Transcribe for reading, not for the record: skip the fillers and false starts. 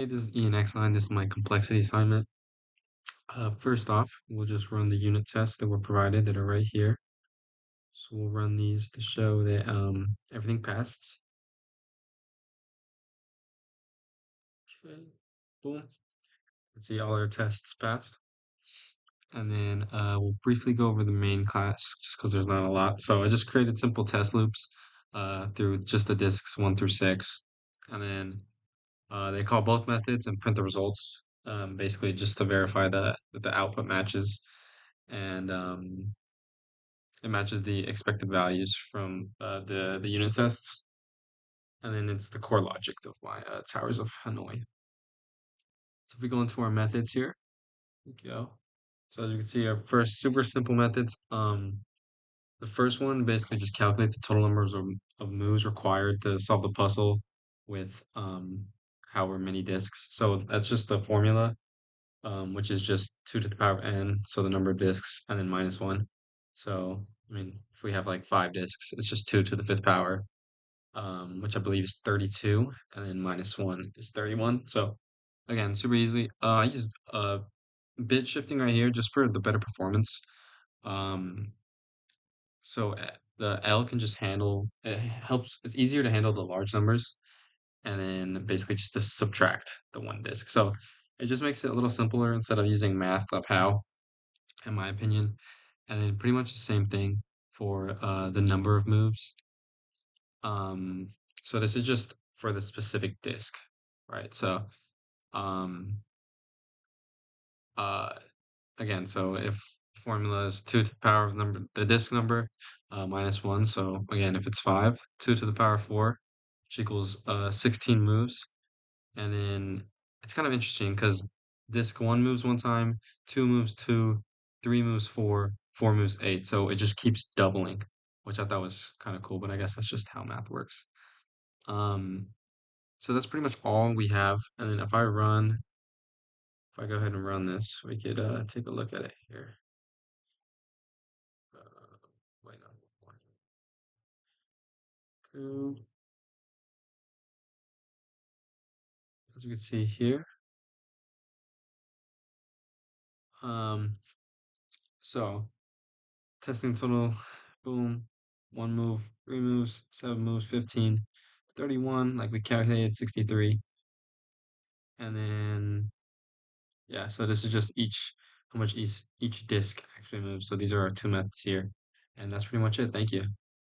Hey, this is Ian X9. This is my complexity assignment. First off, we'll just run the unit tests that were provided that are right here. So we'll run these to show that everything passed. Okay, boom. Let's see, all our tests passed. And then we'll briefly go over the main class just because there's not a lot. So I just created simple test loops through just the disks 1 through 6. And then they call both methods and print the results, basically just to verify that the output matches. And it matches the expected values from the unit tests, and then it's the core logic of my towers of Hanoi. So if we go into our methods here, we go. So as you can see, our first super simple methods. The first one basically just calculates the total numbers of moves required to solve the puzzle with however many disks. So that's just the formula, which is just 2 to the power of n, so the number of disks, and then minus 1. So, I mean, if we have like 5 disks, it's just 2 to the fifth power, which I believe is 32, and then minus 1 is 31. So, again, super easy. I used bit shifting right here just for the better performance. Um, the L can just handle, it helps, it's easier to handle the large numbers, and then basically just to subtract the one disk. So it just makes it a little simpler instead of using math of how, in my opinion. And then pretty much the same thing for the number of moves. Um, so this is just for the specific disk, right? So um, uh, again, so if formula is 2 to the power of the disk number minus 1. So again, if it's 5, 2 to the power of 4, which equals 16 moves. And then it's kind of interesting because disc 1 moves 1 time, 2 moves 2, 3 moves 4, 4 moves 8. So it just keeps doubling, which I thought was kind of cool, but I guess that's just how math works. Um, so that's pretty much all we have. And then if I go ahead and run this, we could take a look at it here. Wait, no, code. As you can see here. Um, so testing total, boom, 1 move, 3 moves, 7 moves, 15, 31, like we calculated 63. And then, yeah, so this is just how much each disc actually moves. So these are our two methods here. And that's pretty much it. Thank you.